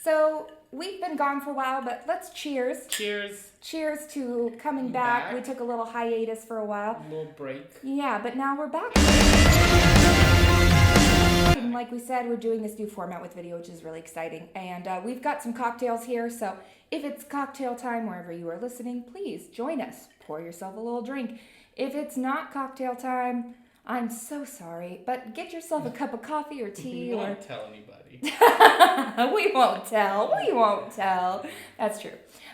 So we've been gone for a while, but let's cheers. Cheers. Cheers to coming back. We took a little hiatus for a while. A little break. Yeah, but now we're back. And like we said, we're doing this new format with video, which is really exciting. And we've got some cocktails here, so if it's cocktail time wherever you are listening, please join us. Pour yourself a little drink. If it's not cocktail time, I'm so sorry, but get yourself a cup of coffee or tea. We won't tell anybody. We won't tell. That's true.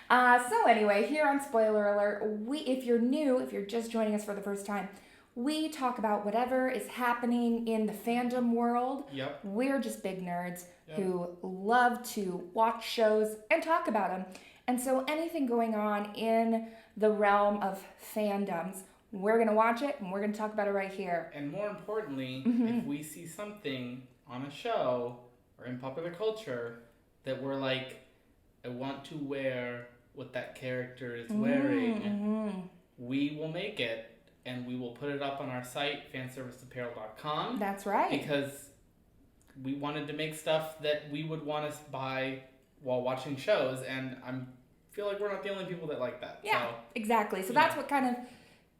So anyway, here on Spoiler Alert, if you're new, if you're just joining us for the first time, we talk about whatever is happening in the fandom world. Yep. We're just big nerds who love to watch shows and talk about them. And so anything going on in the realm of fandoms, we're going to watch it and we're going to talk about it right here. And more importantly, if we see something on a show or in popular culture that we're like, I want to wear what that character is wearing, we will make it and we will put it up on our site, fanserviceapparel.com. That's right. Because we wanted to make stuff that we would want to buy while watching shows, and I feel like we're not the only people that like that. Yeah, so, exactly. So that's what kind of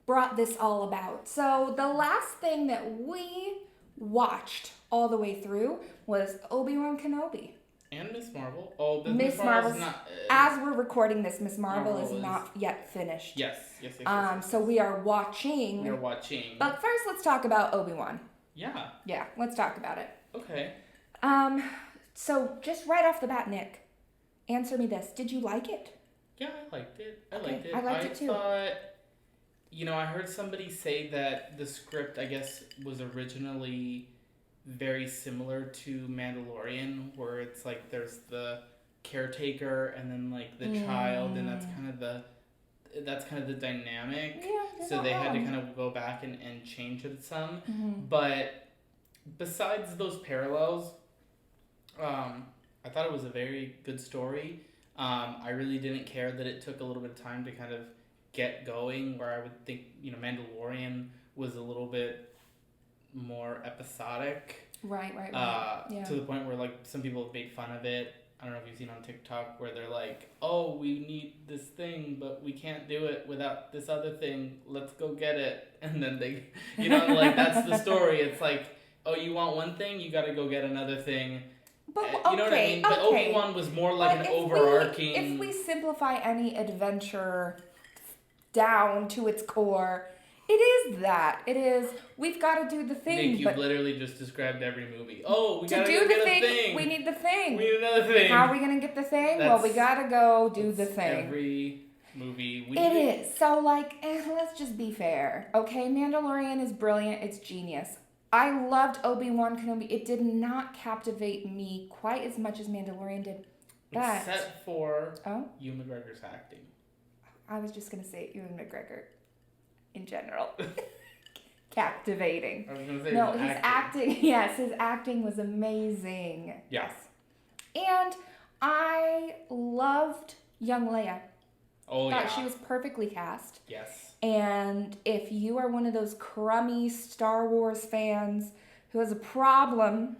brought this all about. So the last thing that we watched all the way through was Obi-Wan Kenobi. And Miss Marvel. Oh, Miss Marvel's not... as we're recording this, Miss Marvel is not yet finished. Yes. So we are watching. But first, let's talk about Obi-Wan. Yeah. Yeah, let's talk about it. Okay. So just right off the bat, Nick, answer me this. Did you like it? Yeah, I liked it. I liked it too. I heard somebody say that the script, I guess, was originally very similar to Mandalorian, where it's like there's the caretaker and then like the child, and that's kind of the dynamic. Yeah, so they had to kind of go back and change it some. But besides those parallels, I thought it was a very good story. I really didn't care that it took a little bit of time to kind of get going, where I would think, Mandalorian was a little bit more episodic. Right. To the point where, like, some people have made fun of it. I don't know if you've seen on TikTok where they're like, oh, we need this thing, but we can't do it without this other thing. Let's go get it. And then they, like, that's the story. It's like, oh, you want one thing? You got to go get another thing. But, you know what I mean? But Obi-Wan was more like an overarching... If we simplify any adventure down to its core, it is that. It is, we've got to do the thing. Nick, you literally just described every movie. Oh, we got to do go get the a thing. We need the thing. We need another thing. How are we going to get the thing? Well, we got to go do the thing. Every movie. It is. So, like, let's just be fair. Okay, Mandalorian is brilliant. It's genius. I loved Obi-Wan Kenobi. It did not captivate me quite as much as Mandalorian did. But, except for Ewan McGregor's acting. I was just going to say Ewan McGregor in general. Captivating. I was going to say his acting. Yes, his acting was amazing. Yes. And I loved young Leia. Oh, yeah. Thought she was perfectly cast. Yes. And if you are one of those crummy Star Wars fans who has a problem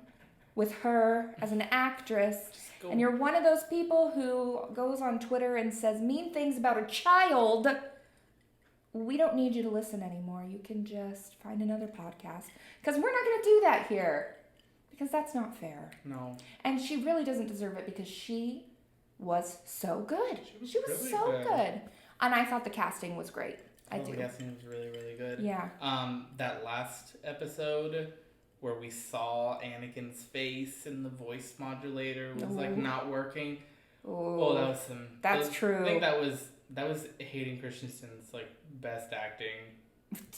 with her as an actress, and you're one of those people who goes on Twitter and says mean things about a child, we don't need you to listen anymore. You can just find another podcast. Because we're not going to do that here. Because that's not fair. No. And she really doesn't deserve it because she was so good. She was really so good. And I thought the casting was great. I do. The casting was really, really good. Yeah. That last episode where we saw Anakin's face and the voice modulator was like not working. Oh, that was some. That's true. I think that was Hayden Christensen's like best acting.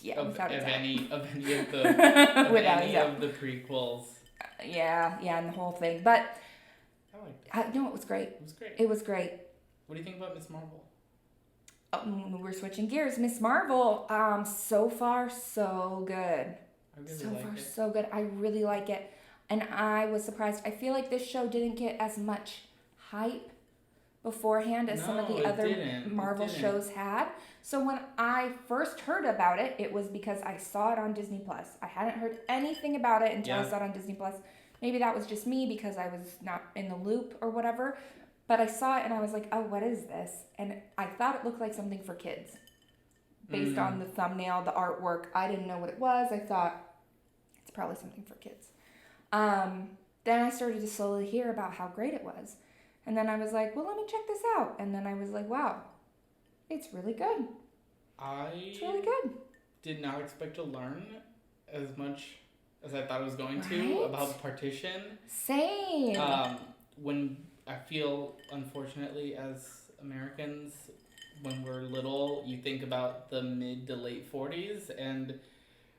Yeah, of any of the prequels. Yeah, and the whole thing. But I liked it. No, it was great. It was great. What do you think about Miss Marvel? We're switching gears. Miss Marvel, so far so good. So good. I really like it. And I was surprised. I feel like this show didn't get as much hype beforehand as some of the other Marvel shows had. So when I first heard about it, it was because I saw it on Disney Plus. I hadn't heard anything about it until I saw it on Disney Plus. maybe that was just me because I was not in the loop or whatever. But I saw it and I was like, oh, what is this? And I thought it looked like something for kids. Based on the thumbnail, the artwork. I didn't know what it was. I thought, it's probably something for kids. Then I started to slowly hear about how great it was. And then I was like, well, let me check this out. And then I was like, wow, it's really good. It's really good. Did not expect to learn as much as I thought I was going to about the partition. Same. When I feel, unfortunately, as Americans, when we're little, you think about the mid to late 40s, and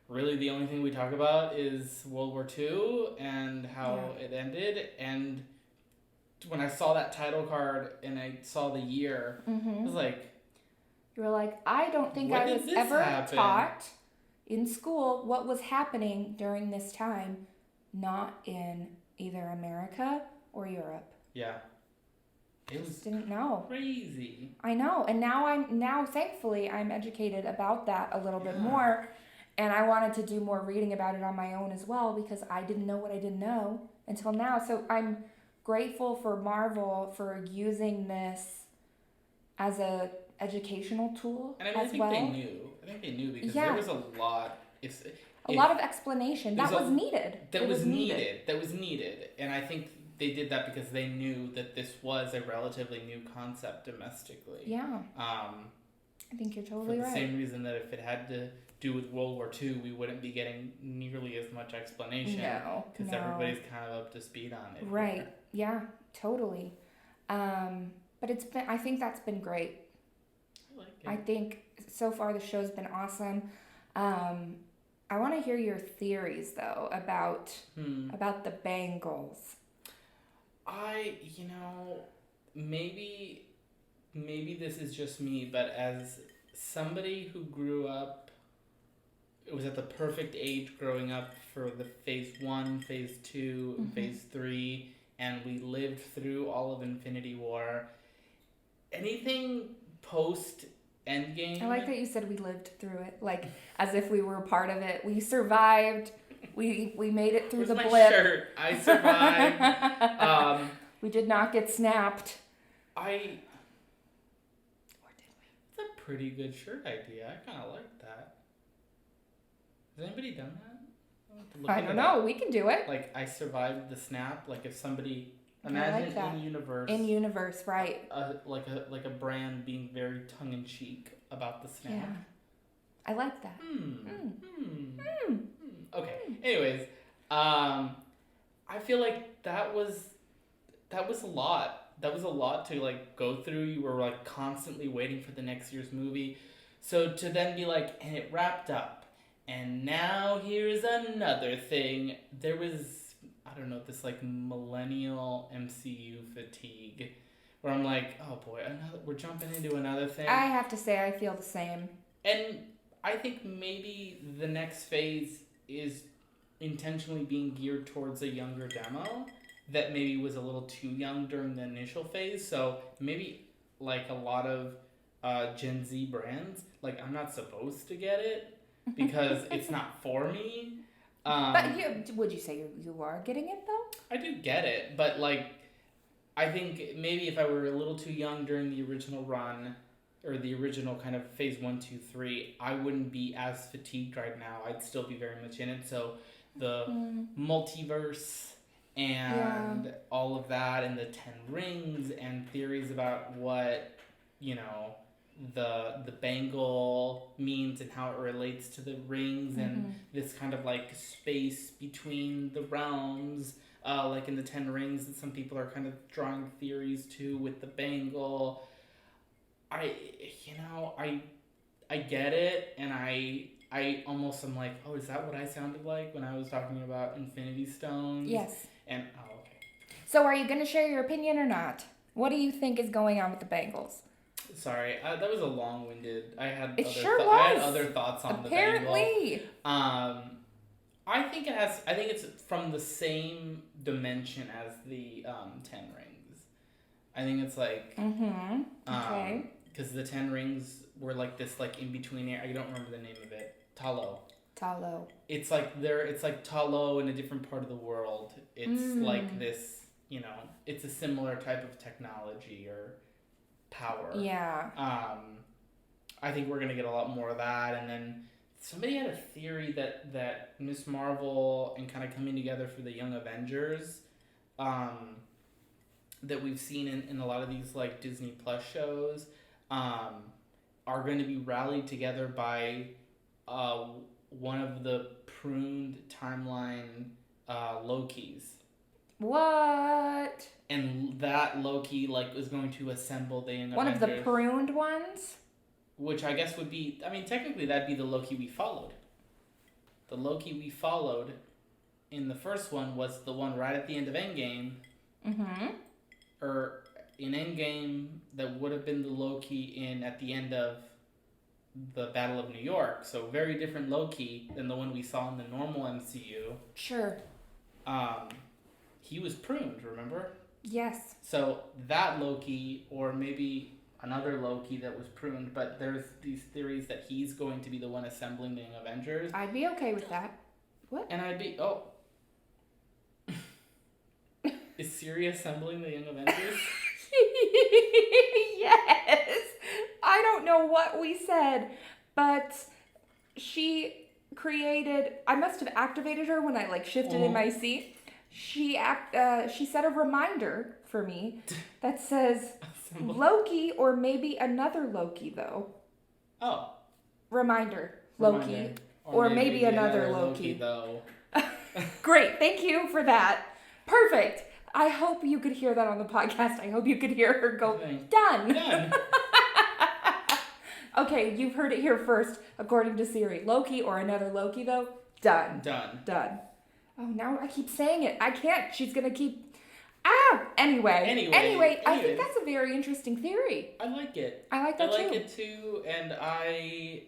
really the only thing we talk about is World War II and how it ended. And when I saw that title card and I saw the year, I was like... You were like, I don't think I was ever taught in school what was happening during this time, not in either America or Europe. Yeah. It was didn't know. Crazy. I know. And now thankfully I'm educated about that a little bit more. And I wanted to do more reading about it on my own as well because I didn't know what I didn't know until now. So I'm grateful for Marvel for using this as a educational tool and I think they knew because there was a lot. A lot of explanation that was needed. That was needed, and I think they did that because they knew that this was a relatively new concept domestically. Yeah. I think you're totally right. For the same reason that if it had to do with World War II, we wouldn't be getting nearly as much explanation. No. Because everybody's kind of up to speed on it. Right. Yeah. Totally. But I think that's been great. I like it. I think so far the show's been awesome. I want to hear your theories though about the Bengals. Maybe this is just me, but as somebody who grew up, it was at the perfect age growing up for the phase 1, phase 2, and phase 3, and we lived through all of Infinity War. Anything post Endgame. I like that you said we lived through it, like as if we were a part of it. We survived. We made it through the blip. Shirt? I survived. We did not get snapped. Or did we? It's a pretty good shirt idea. I kind of like that. Has anybody done that? I don't know. We can do it. Like I survived the snap. Like if somebody. Imagine like in universe. In universe, right. Like a brand being very tongue-in-cheek about the snap. Yeah. I like that. Okay. Anyways, I feel like that was a lot. That was a lot to like go through. You were like constantly waiting for the next year's movie. So to then be like, and it wrapped up. And now here's another thing. There was... I don't know, this like millennial MCU fatigue where I'm like, oh boy, we're jumping into another thing. I have to say I feel the same. And I think maybe the next phase is intentionally being geared towards a younger demo that maybe was a little too young during the initial phase. So maybe like a lot of Gen Z brands, like I'm not supposed to get it because it's not for me. But would you say you are getting it though? I do get it, but like, I think maybe if I were a little too young during the original run, or the original kind of phase 1, 2, 3, I wouldn't be as fatigued right now. I'd still be very much in it. So the multiverse and all of that, and the 10 rings and theories about what, the bangle means and how it relates to the rings and this kind of like space between the realms, like in the 10 rings that some people are kind of drawing theories to with the bangle. I get it, and I almost am like, oh, is that what I sounded like when I was talking about Infinity Stones? Yes. And okay. So are you going to share your opinion or not? What do you think is going on with the bangles? Sorry, that was a long-winded. I had other thoughts on Apparently. the bangle. I think it's from the same dimension as the 10 rings. I think it's like okay. Because the 10 rings were like this like in between area. I don't remember the name of it. Talo. Talo. It's like Talo in a different part of the world. It's like this, it's a similar type of technology or power. Yeah. I think we're gonna get a lot more of that, and then somebody had a theory that Miss Marvel and kind of coming together for the Young Avengers, that we've seen in a lot of these like Disney Plus shows, are going to be rallied together by one of the pruned timeline Lokis. What? And that Loki is going to assemble the Young One Avengers. of the pruned ones? Which I guess would be, technically that'd be the Loki we followed. The Loki we followed in the first one was the one right at the end of Endgame. Mm-hmm. Or in Endgame, that would have been the Loki at the end of the Battle of New York. So very different Loki than the one we saw in the normal MCU. Sure. He was pruned, remember? Yes. So that Loki, or maybe another Loki that was pruned, but there's these theories that he's going to be the one assembling the Young Avengers. I'd be okay with that. What? And I'd be, Is Siri assembling the Young Avengers? Yes. I don't know what we said, but she created, I must have activated her when I shifted in my seat. She set a reminder for me that says Loki or maybe another Loki though. Oh. Reminder. Loki. Or maybe another Loki though. Great. Thank you for that. Perfect. I hope you could hear that on the podcast. I hope you could hear her go, done. Okay, you've heard it here first, according to Siri. Loki or another Loki, though? Done. Oh, now I keep saying it. I can't. She's going to keep... Anyway, I think that's a very interesting theory. I like it. I like that too. I like it too, and I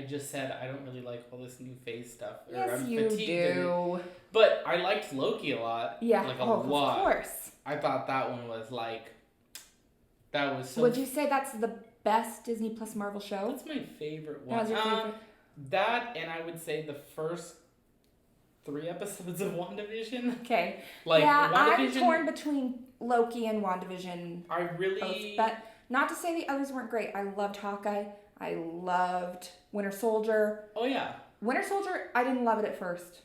just said I don't really like all this new phase stuff. Yes, you do. But I liked Loki a lot. Yeah, a lot. Of course. I thought that one was that was so... Would you say that's the best Disney Plus Marvel show? That's my favorite one. That was your favorite? That, and I would say the first 3 episodes of WandaVision. Okay. WandaVision, I'm torn between Loki and WandaVision. I really... Both, but not to say the others weren't great. I loved Hawkeye. I loved Winter Soldier. Oh, yeah. Winter Soldier, I didn't love it at first.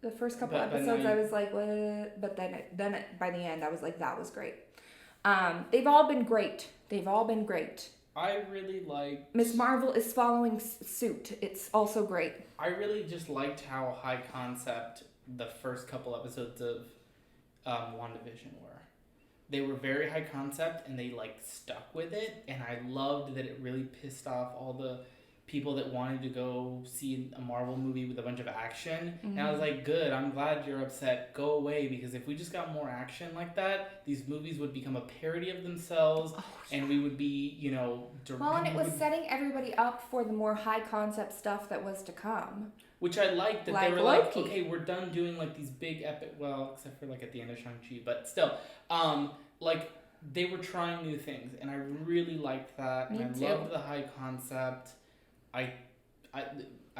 The first couple episodes, I was like, what? But then by the end, I was like, that was great. They've all been great. I really liked... Miss Marvel is following suit. It's also great. I really just liked how high concept the first couple episodes of WandaVision were. They were very high concept and they stuck with it, and I loved that it really pissed off all the people that wanted to go see a Marvel movie with a bunch of action. Mm-hmm. And I was like, good, I'm glad you're upset. Go away, because if we just got more action like that, these movies would become a parody of themselves, and we would be, Well, and it was setting everybody up for the more high concept stuff that was to come. Which I liked, that they were Loki. okay, we're done doing these big epic, well, except for at the end of Shang-Chi, but still, they were trying new things, and I really liked that. Me and too. I loved the high concept. I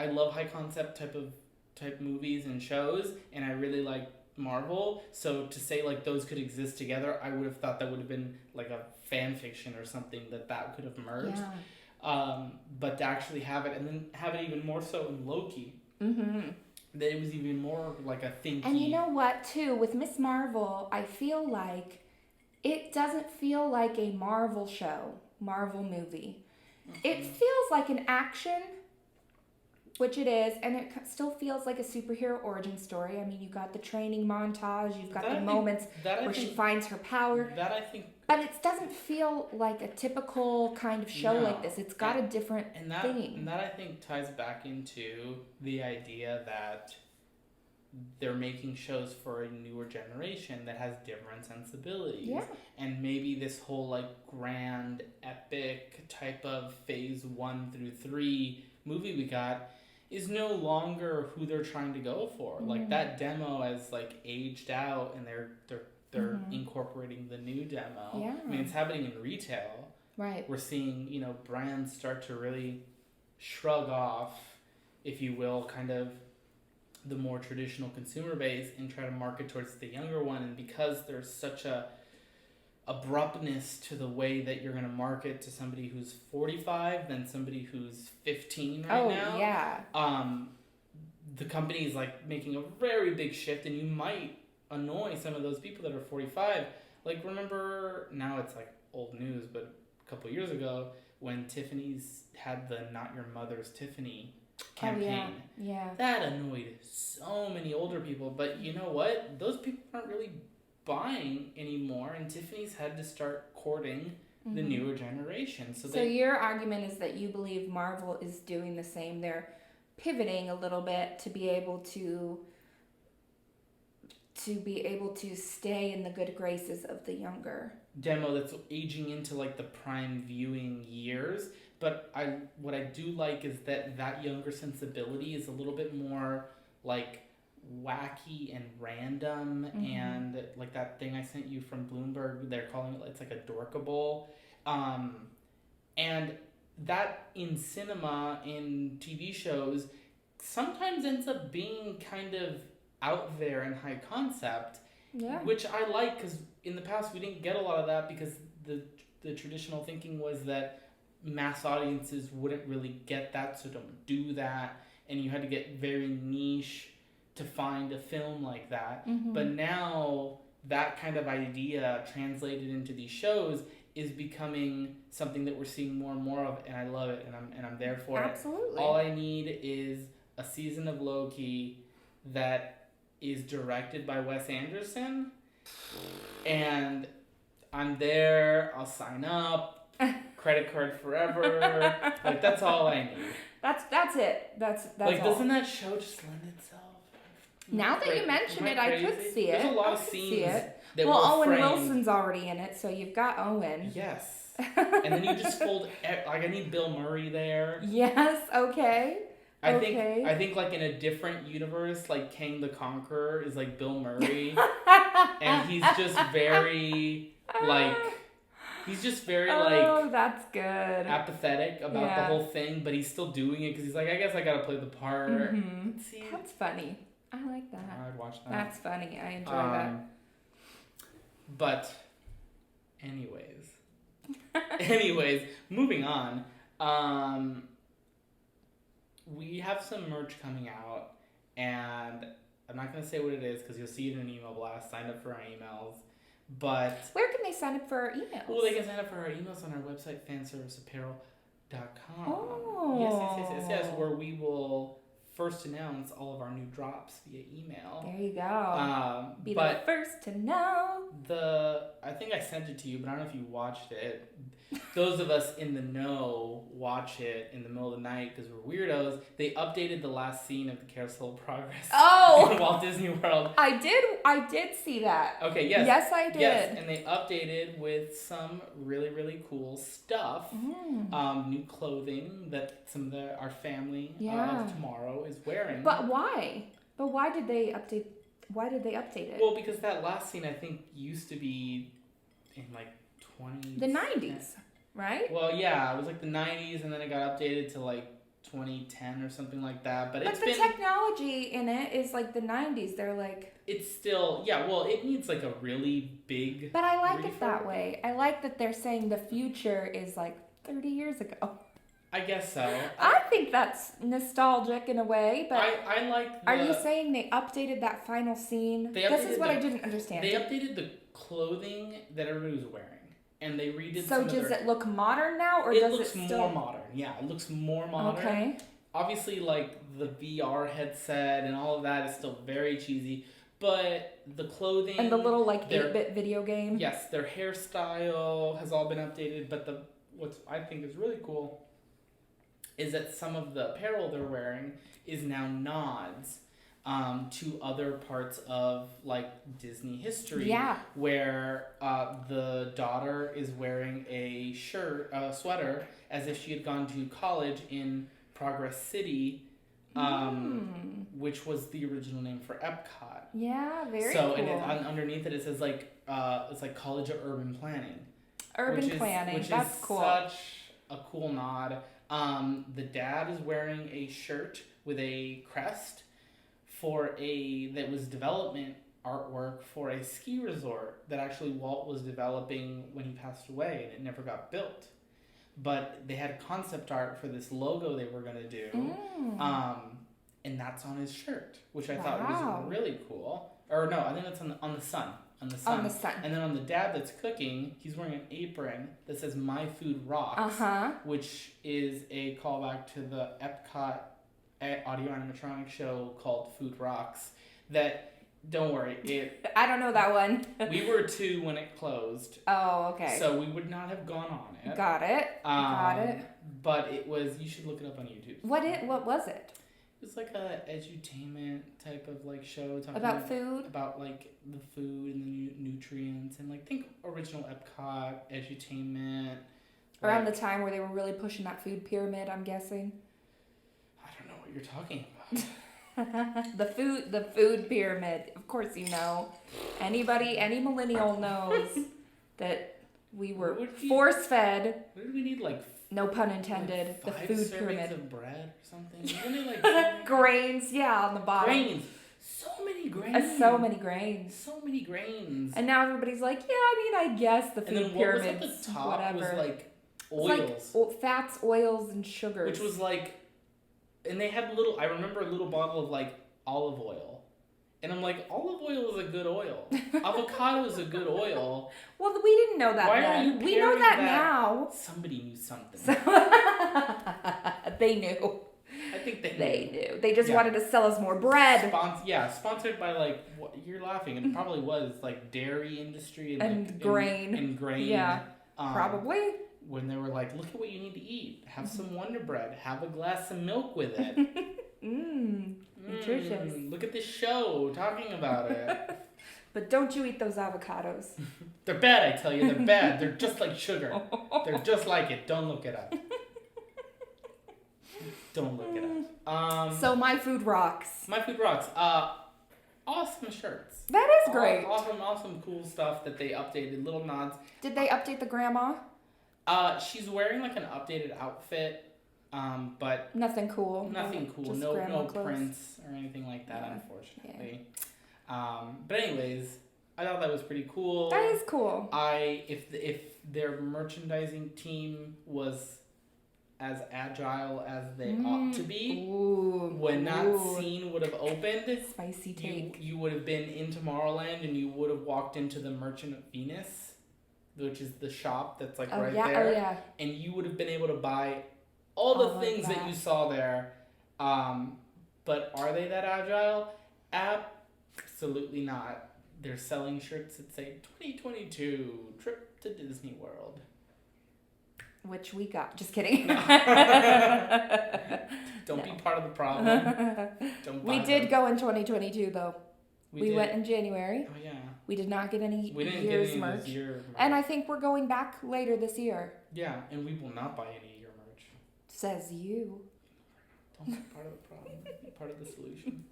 love high concept type movies and shows, and I really like Marvel. So to say those could exist together, I would have thought that would have been a fan fiction or something that could have merged. Yeah. But to actually have it, and then have it even more so in Loki. Mm-hmm. That it was even more a thinky. And you know what, too? With Miss Marvel, I feel like it doesn't feel like a Marvel movie. Mm-hmm. It feels like an action, which it is, and it still feels like a superhero origin story. I mean, you got the training montage, you've got the moments where she finds her power. That I think... But it doesn't feel like a typical kind of show like this. It's got a different theme. And that I think ties back into the idea that they're making shows for a newer generation that has different sensibilities. Yeah. And maybe this whole grand epic type of phase 1 through 3 movie we got is no longer who they're trying to go for. Mm-hmm. That demo has aged out, and they're mm-hmm. incorporating the new demo. Yeah. I mean, it's happening in retail. Right. We're seeing, brands start to really shrug off if you will, kind of the more traditional consumer base and try to market towards the younger one. And because there's such a abruptness to the way that you're going to market to somebody who's 45 than somebody who's 15 right now. Oh, yeah. The company is like making a very big shift, and you might annoy some of those people that are 45. Like, remember, now it's like old news, but a couple of years ago when Tiffany's had the Not Your Mother's Tiffany campaign. Oh, yeah. That annoyed so many older people, but you know what? Those people aren't really buying anymore, and Tiffany's had to start courting the newer generation. So your argument is that you believe Marvel is doing the same. They're pivoting a little bit to be able to stay in the good graces of the younger demo that's aging into like the prime viewing years. But what I do like is that younger sensibility is a little bit more like wacky and random, and like that thing I sent you from Bloomberg, they're calling it, it's like adorkable, and that in cinema, in TV shows, sometimes ends up being kind of out there and high concept, which I like, because in the past we didn't get a lot of that, because the traditional thinking was that mass audiences wouldn't really get that, so don't do that, and you had to get very niche to find a film like that. But now that kind of idea translated into these shows is becoming something that we're seeing more and more of, and I love it, and I'm there for it. Absolutely. All I need is a season of Loki that is directed by Wes Anderson, and I'm there. I'll sign up. Credit card forever. Like, that's all I need. That's it. That's like, all. Doesn't that show just lend itself? Now that you mention it, I could see it. There's a lot of scenes that well, were Owen framed. Wilson's already in it, so you've got Owen. Yes. And then you just fold, like, I need Bill Murray there. Yes, okay. I think like in a different universe, like Kang the Conqueror is like Bill Murray, and he's just very like oh, that's good. apathetic about the whole thing, but he's still doing it because he's like, I guess I gotta play the part. See, that's funny. I like that. I'd watch that. That's funny. I enjoy that. But anyways, moving on. We have some merch coming out, and I'm not going to say what it is because you'll see it in an email blast. Sign up for our emails. But where can they sign up for our emails? Well, they can sign up for our emails on our website, fanserviceapparel.com. Oh. Yes, where we will first announce all of our new drops via email. There you go. Be the first to know. I think I sent it to you, but I don't know if you watched it. Those of us in the know watch it in the middle of the night because we're weirdos. They updated the last scene of the Carousel of Progress in Walt Disney World. I did see that. Okay, yes. Yes, I did. Yes, and they updated with some really, really cool stuff. New clothing that some of our family of tomorrow is wearing. But why? Why did they update it? Well, because that last scene, I think, used to be in like the 90s, right? Well, yeah, it was like the 90s, and then it got updated to like 2010 or something like that. But the technology in it is like the 90s. They're like... It's still... Yeah, well, it needs like a really big... But I like it that way. I like that they're saying the future is like 30 years ago. I guess so. I think that's nostalgic in a way, but... I like Are you saying they updated that final scene? This is what I didn't understand. They updated the clothing that everybody was wearing. And they redid So does it look modern now, or does it still... It looks more modern. Yeah, it looks more modern. Okay. Obviously, like, the VR headset and all of that is still very cheesy. But the clothing... And the little, like, 8-bit video game. Yes, their hairstyle has all been updated. But what I think is really cool is that some of the apparel they're wearing is now nods to other parts of like Disney history, where the daughter is wearing a sweater as if she had gone to college in Progress City, which was the original name for Epcot. Yeah, very cool. cool. And underneath it says like it's like College of Urban Planning. Which that's is cool. Such a cool nod. The dad is wearing a shirt with a crest that was development artwork for a ski resort that actually Walt was developing when he passed away, and it never got built. But they had concept art for this logo they were gonna do, and that's on his shirt, which I thought was really cool. Or no, I think that's on the sun. On the sun. And then on the dad that's cooking, he's wearing an apron that says "My Food Rocks," which is a callback to the Epcot audio animatronic show called Food Rocks. That, don't worry, I don't know that one. We were 2 when it closed. Oh, okay. So we would not have gone on it. Got it. But it was. You should look it up on YouTube. What was it? It was like a edutainment type of like show talking about food, about like the food and the nutrients, and like think original Epcot edutainment. Around the time where they were really pushing that food pyramid, I'm guessing. I don't know what you're talking about. the food pyramid. Of course you know. Any millennial knows that we were force fed. What did we need, like? No pun intended. Like the food pyramid. 5 servings of bread or something. Isn't it like grains? Yeah, on the bottom. Grains. So many grains. So many grains. So many grains. And now everybody's like, yeah, I mean, I guess the food pyramid. And then what was at the top whatever. was like oils. It's like fats, oils, and sugars. Which was like, and they had I remember a little bottle of like olive oil. And I'm like, olive oil is a good oil. Avocado is a good oil. Well, we didn't know that then. Why are you pairing We know that that now. Somebody knew something. They knew. I think they knew. They just wanted to sell us more bread. Sponsored by like, what, you're laughing. It probably was like dairy industry and like, grain. And grain. Yeah, probably. When they were like, look at what you need to eat. Have some Wonder Bread. Have a glass of milk with it. Nutritious. Look at this show talking about it. But don't you eat those avocados. They're bad, I tell you. They're bad. They're just like sugar. They're just like it. Don't look it up. Don't look it up. So My Food Rocks. My Food Rocks. Awesome shirts. That is great. Awesome, cool stuff that they updated. Little nods. Did they update the grandma? She's wearing like an updated outfit. But nothing cool. No prints or anything like that, unfortunately. Yeah. But anyways, I thought that was pretty cool. That is cool. If their merchandising team was as agile as they ought to be, when that scene would have opened, spicy take. You would have been in Tomorrowland and you would have walked into the Merchant of Venus, which is the shop that's like there. Oh yeah. And you would have been able to buy all the things that you saw there. But are they that agile? Absolutely not. They're selling shirts that say 2022 trip to Disney World. Which we got. Just kidding. Don't be part of the problem. We did go in 2022 though. We went in January. Oh yeah. We did not get any We didn't year's get any merch. This year merch. And I think we're going back later this year. Yeah, and we will not buy any year merch. Says you. Don't be part of the problem. Be part of the solution.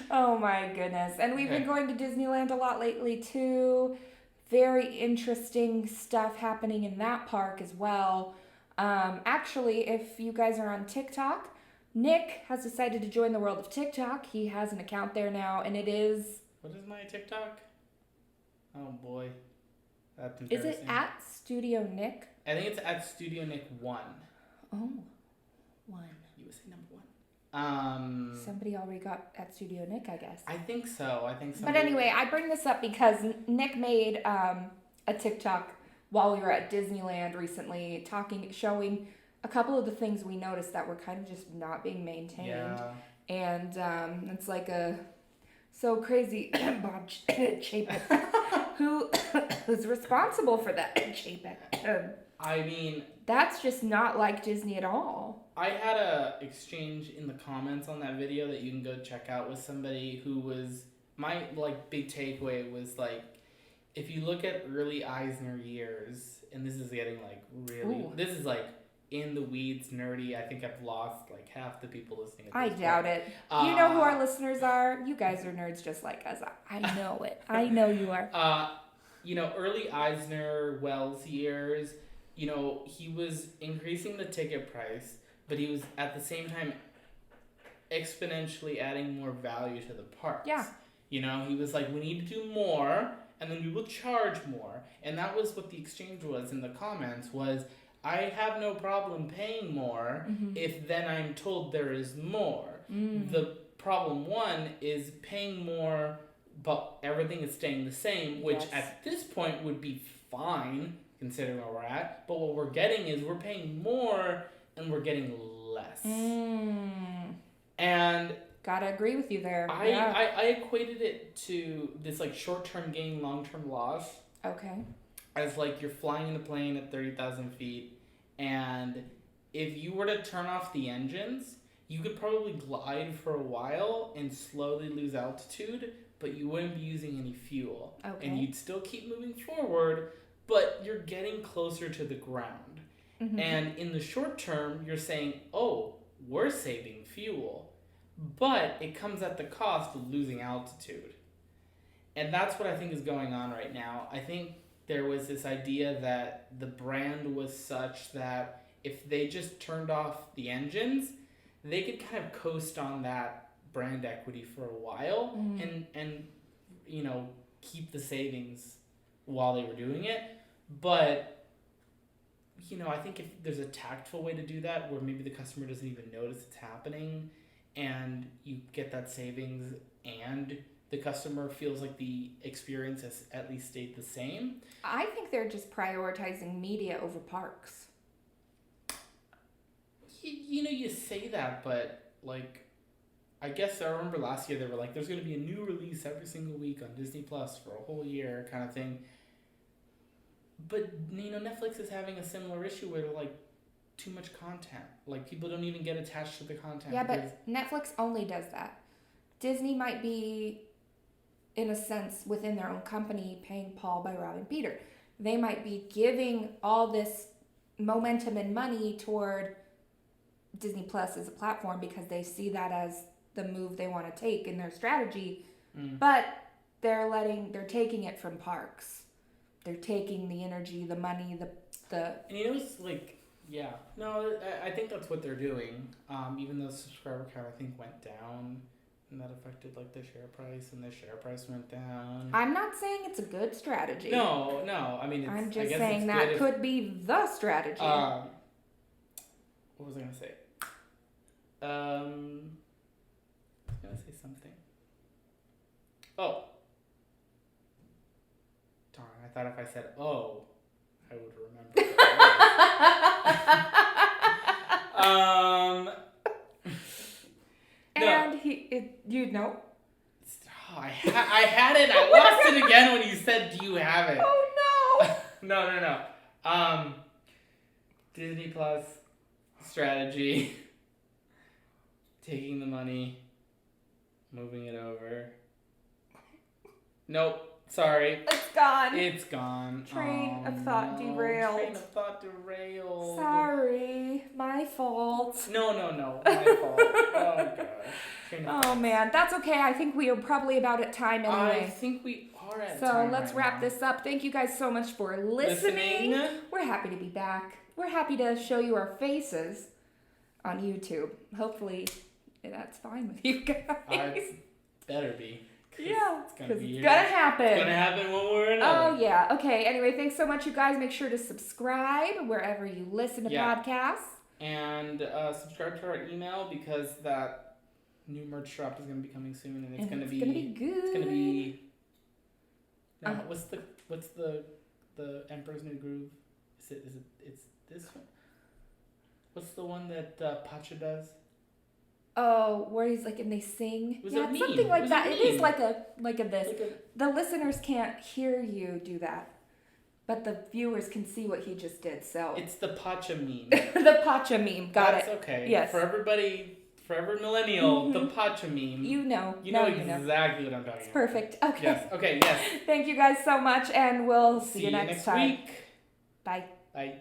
Oh my goodness. And we've been going to Disneyland a lot lately too. Very interesting stuff happening in that park as well. Actually, if you guys are on TikTok, Nick has decided to join the world of TikTok. He has an account there now, and it is... What is my TikTok? Oh boy. That's embarrassing. Is it at Studio Nick? I think it's at Studio Nick 1. Oh, 1. You would say number 1. Somebody already got at Studio Nick, I guess. I think so. But anyway, I bring this up because Nick made a TikTok while we were at Disneyland recently, showing a couple of the things we noticed that were kind of just not being maintained. Yeah. And it's like so crazy. Bob Chapek, who's responsible for that? Chapek. I mean, that's just not like Disney at all. I had a exchange in the comments on that video that you can go check out with somebody who was, my like big takeaway was like, if you look at early Eisner years, and this is getting like really, this is like in the weeds, nerdy. I think I've lost like half the people listening. I doubt it. You know who our listeners are? You guys are nerds just like us. I know it. I know you are. Early Eisner, Wells years, he was increasing the ticket price, but he was at the same time exponentially adding more value to the parks. Yeah. You know, he was like, we need to do more, and then we will charge more. And that was what the exchange was in the comments, was, I have no problem paying more if then I'm told there is more. The problem one is paying more, but everything is staying the same, which at this point would be fine, considering where we're at. But what we're getting is we're paying more, and we're getting less. And gotta agree with you there. I equated it to this like short-term gain, long-term loss. Okay. As like you're flying in a plane at 30,000 feet, and if you were to turn off the engines, you could probably glide for a while and slowly lose altitude, but you wouldn't be using any fuel. Okay. And you'd still keep moving forward, but you're getting closer to the ground. And in the short term, you're saying, oh, we're saving fuel, but it comes at the cost of losing altitude. And that's what I think is going on right now. I think there was this idea that the brand was such that if they just turned off the engines, they could kind of coast on that brand equity for a while and you know, keep the savings while they were doing it. But, you know, I think if there's a tactful way to do that where maybe the customer doesn't even notice it's happening and you get that savings and the customer feels like the experience has at least stayed the same. I think they're just prioritizing media over parks. You know, you say that, but, like, I guess I remember last year they were like, there's going to be a new release every single week on Disney Plus for a whole year kind of thing. But, you know, Netflix is having a similar issue where, like, too much content. Like, people don't even get attached to the content. Yeah, but Netflix only does that. Disney might be, in a sense, within their own company, paying Paul by robbing Peter. They might be giving all this momentum and money toward Disney Plus as a platform because they see that as the move they want to take in their strategy. But they're taking it from parks. They're taking the energy, the money, the. And you know, it's like, yeah, no, I think that's what they're doing. Even though the subscriber count I think went down. And that affected, like, the share price, and the share price went down. I'm not saying it's a good strategy. No. I mean, I'm just saying that could be the strategy. What was I going to say? I was going to say something. Oh. Darn, I thought if I said, oh, I would remember. And you'd know. Oh, I had it. I lost it again when you said, "Do you have it?" Oh No. Disney Plus strategy. Taking the money, moving it over. Nope. Sorry. It's gone. Train of thought derailed. Sorry. My fault. No. My fault. Oh, gosh. Oh, man. That's okay. I think we are probably about at time anyway. I think we are at time. So let's wrap this up. Thank you guys so much for listening. We're happy to be back. We're happy to show you our faces on YouTube. Hopefully that's fine with you guys. It better be. Yeah, it's gonna happen. It's gonna happen one way or another. Oh yeah. Okay. Anyway, thanks so much, you guys. Make sure to subscribe wherever you listen to podcasts. And subscribe to our email because that new merch shop is gonna be coming soon, and it's gonna be good. It's gonna be. No, what's the Emperor's New Groove? It's this one. What's the one that Pacha does? Oh, where he's like, and they sing. It's something like that. It is like a this. The listeners can't hear you do that, but the viewers can see what he just did. So it's the Pacha meme. The Pacha meme. That's okay. Yes. For everybody, for every millennial, the Pacha meme. You know exactly what I'm talking about. It's perfect. Okay. Yes. Okay. Yes. Thank you guys so much, and we'll see you next time. Week. Bye. Bye.